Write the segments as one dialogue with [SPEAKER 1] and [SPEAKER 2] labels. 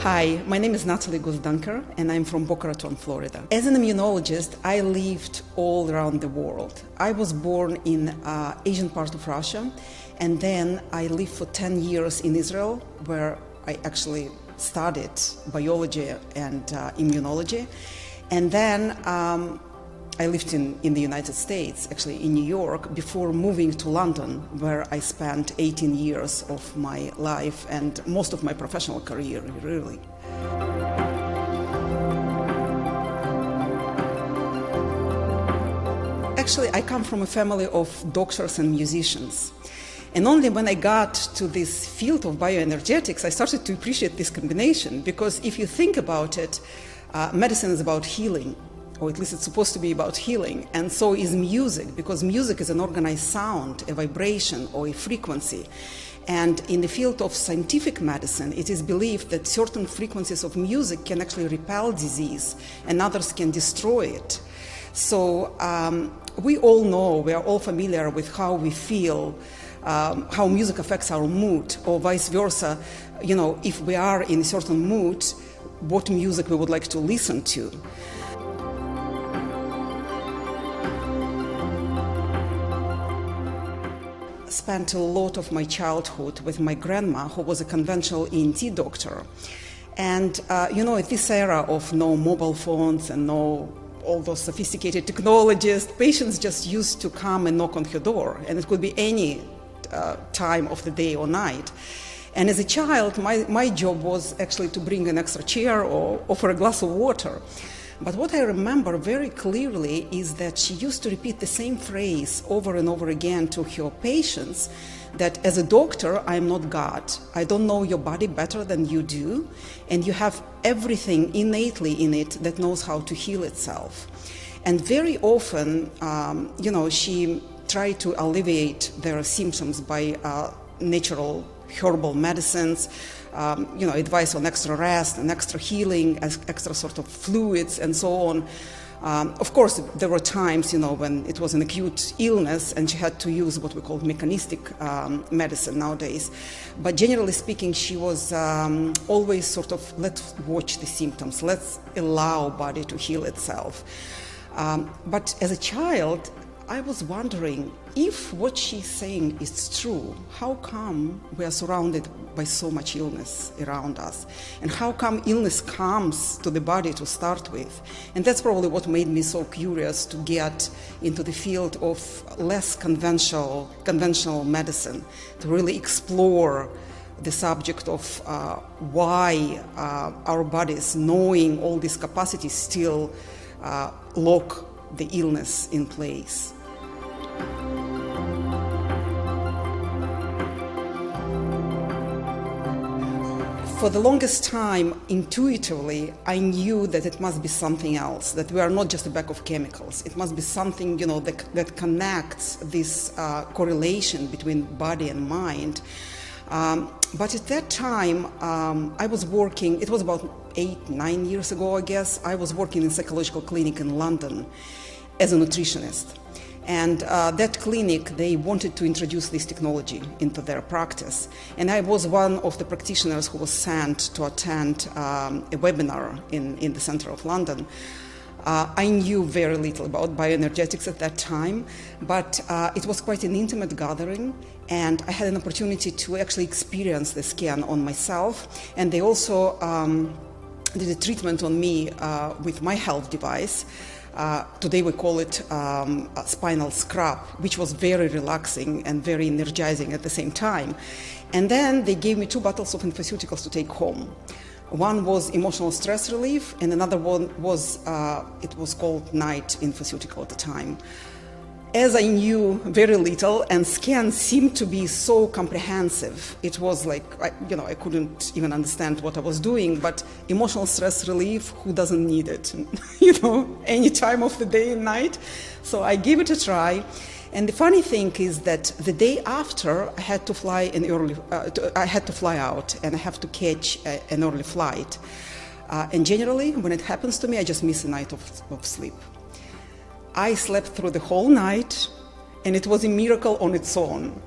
[SPEAKER 1] Hi, my name is Natalie Gozdanker and I'm from Boca Raton, Florida. As an immunologist, I lived all around the world. I was born in Asian part of Russia, and then I lived for 10 years in Israel, where I actually studied biology and immunology. And then I lived in the United States, actually in New York, before moving to London, where I spent 18 years of my life and most of my professional career, really. Actually, I come from a family of doctors and musicians. And only when I got to this field of bioenergetics, I started to appreciate this combination, because if you think about it, medicine is about healing. Or at least it's supposed to be about healing, and so is music, because music is an organized sound, a vibration or a frequency. And in the field of scientific medicine, it is believed that certain frequencies of music can actually repel disease and others can destroy it. So we all know, we are all familiar with how we feel, how music affects our mood, or vice versa. You know, if we are in a certain mood, what music we would like to listen to. Spent a lot of my childhood with my grandma, who was a conventional ENT doctor. And you know, at this era of no mobile phones and no all those sophisticated technologies, patients just used to come and knock on her door, and it could be any time of the day or night. And as a child, my job was actually to bring an extra chair or offer a glass of water. But what I remember very clearly is that she used to repeat the same phrase over and over again to her patients, that as a doctor, I'm not God. I don't know your body better than you do, and you have everything innately in it that knows how to heal itself. And very often, you know, she tried to alleviate their symptoms by natural herbal medicines, you know, advice on extra rest and extra healing, extra sort of fluids and so on. Of course, there were times, you know, when it was an acute illness and she had to use what we call mechanistic medicine nowadays. But generally speaking, she was always sort of, let's watch the symptoms, let's allow body to heal itself. But as a child, I was wondering, if what she's saying is true, how come we are surrounded by so much illness around us? And how come illness comes to the body to start with? And that's probably what made me so curious to get into the field of less conventional medicine, to really explore the subject of why our bodies, knowing all these capacities, still lock the illness in place. For the longest time, intuitively, I knew that it must be something else, that we are not just a bag of chemicals. It must be something, you know, that connects this correlation between body and mind. But at that time, I was working, it was about 8-9 years ago, I guess, I was working in a psychological clinic in London as a nutritionist. And that clinic, they wanted to introduce this technology into their practice. And I was one of the practitioners who was sent to attend a webinar in the center of London. I knew very little about bioenergetics at that time, but it was quite an intimate gathering, and I had an opportunity to actually experience the scan on myself. And they also did a treatment on me with mihealth device. Today we call it a spinal scrub, which was very relaxing and very energizing at the same time. And then they gave me 2 bottles of infoceuticals to take home. One was emotional stress relief, and another one was, it was called night infoceutical at the time. As I knew very little, and scans seemed to be so comprehensive, it was like, I couldn't even understand what I was doing, but emotional stress relief, who doesn't need it, any time of the day and night? So I gave it a try. And the funny thing is that the day after, I had to fly out, and I have to catch an early flight. And generally, when it happens to me, I just miss a night of sleep. I slept through the whole night, and it was a miracle on its own.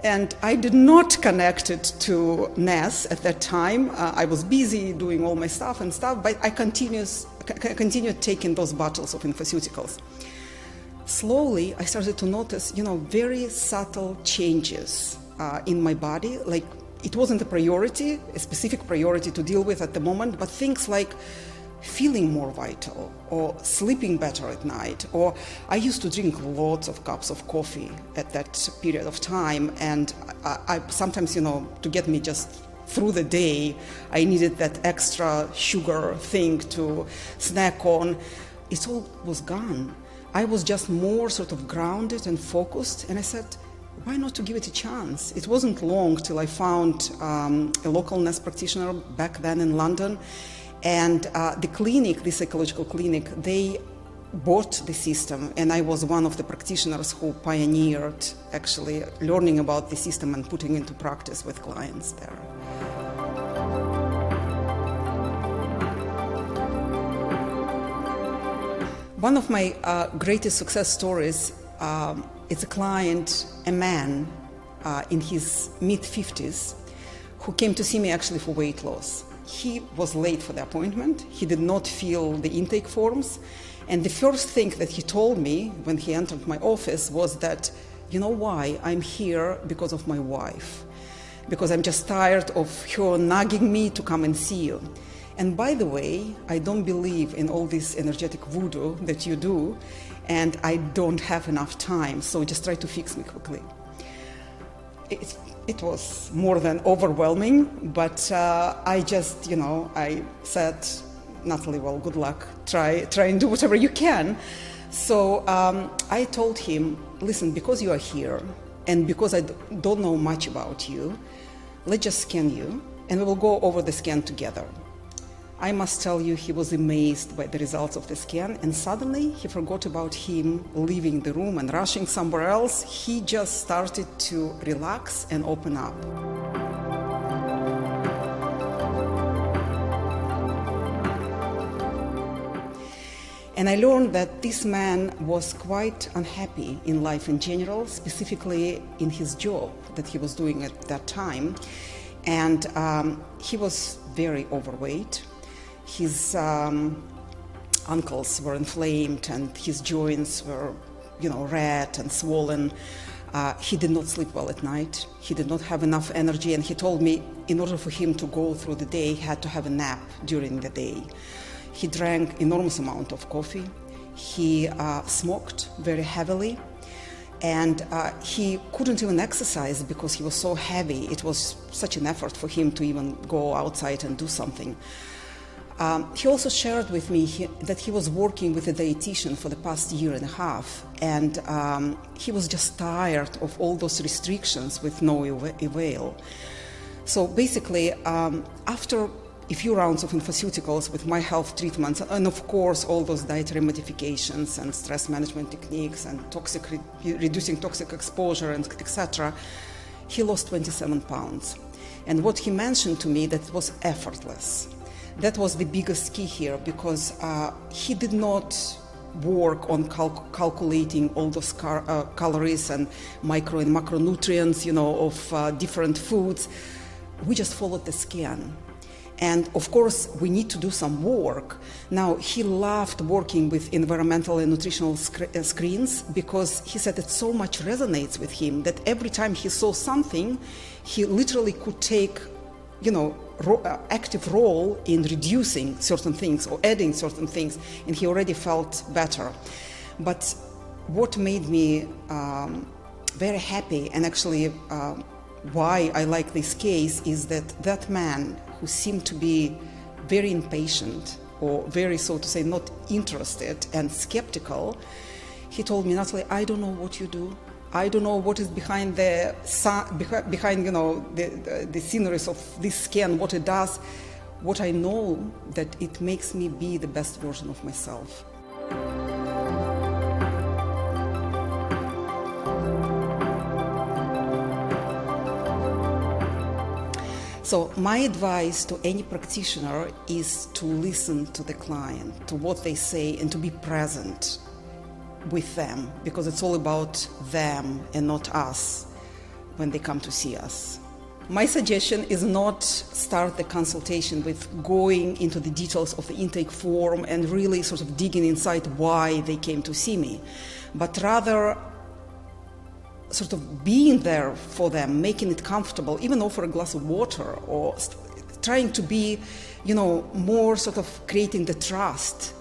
[SPEAKER 1] And I did not connect it to NES at that time. I was busy doing all my stuff, but I continued taking those bottles of infoceuticals. Slowly, I started to notice, very subtle changes in my body. Like, it wasn't a specific priority to deal with at the moment, but things like feeling more vital, or sleeping better at night, or I used to drink lots of cups of coffee at that period of time, and I sometimes, to get me just through the day, I needed that extra sugar thing to snack on. It all was gone. I was just more sort of grounded and focused, and I said, why not to give it a chance? It wasn't long till I found a local NES practitioner back then in London. And the clinic, the psychological clinic, they bought the system, and I was one of the practitioners who pioneered actually learning about the system and putting into practice with clients there. One of my greatest success stories, it's a client, a man in his mid-50s, who came to see me actually for weight loss. He was late for the appointment. He did not fill the intake forms. And the first thing that he told me when he entered my office was that, you know why? I'm here because of my wife. Because I'm just tired of her nagging me to come and see you. And by the way, I don't believe in all this energetic voodoo that you do, and I don't have enough time, so just try to fix me quickly. It was more than overwhelming, but I just, I said, Natalie, well, good luck. Try and do whatever you can. So I told him, listen, because you are here, and because I don't know much about you, let's just scan you, and we will go over the scan together. I must tell you, he was amazed by the results of the scan, and suddenly he forgot about him leaving the room and rushing somewhere else. He just started to relax and open up. And I learned that this man was quite unhappy in life in general, specifically in his job that he was doing at that time. And he was very overweight. His ankles were inflamed and his joints were, red and swollen. He did not sleep well at night. He did not have enough energy, and he told me in order for him to go through the day, he had to have a nap during the day. He drank enormous amount of coffee. He smoked very heavily, and he couldn't even exercise because he was so heavy. It was such an effort for him to even go outside and do something. He also shared with me that he was working with a dietitian for the past year and a half, and he was just tired of all those restrictions with no avail. So basically, after a few rounds of infoceuticals with mihealth treatments, and of course all those dietary modifications and stress management techniques and reducing toxic exposure, and etc., he lost 27 pounds. And what he mentioned to me, that it was effortless. That was the biggest key here, because he did not work on calculating all those calories and micro and macronutrients, of different foods. We just followed the scan. And of course, we need to do some work. Now, he loved working with environmental and nutritional screens, because he said it so much resonates with him that every time he saw something, he literally could take, active role in reducing certain things or adding certain things, and he already felt better. But what made me very happy, and actually why I like this case, is that man who seemed to be very impatient, or very, so to say, not interested and skeptical, he told me, Natalie, I don't know what you do. I don't know what is behind the sceneries of this scan, what it does. What I know, that it makes me be the best version of myself. So my advice to any practitioner is to listen to the client, to what they say, and to be present with them, because it's all about them and not us. when they come to see us. My suggestion is not start the consultation with going into the details of the intake form and really sort of digging inside why they came to see me, but rather sort of being there for them, making it comfortable, even offer a glass of water, or trying to be, more sort of creating the trust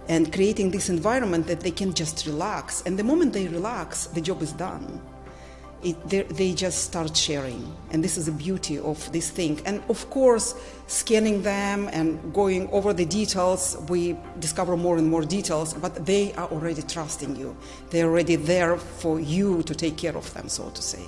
[SPEAKER 1] and creating this environment that they can just relax. And the moment they relax, the job is done. They just start sharing. And this is the beauty of this thing. And of course, scanning them and going over the details, we discover more and more details, but they are already trusting you. They're already there for you to take care of them, so to say.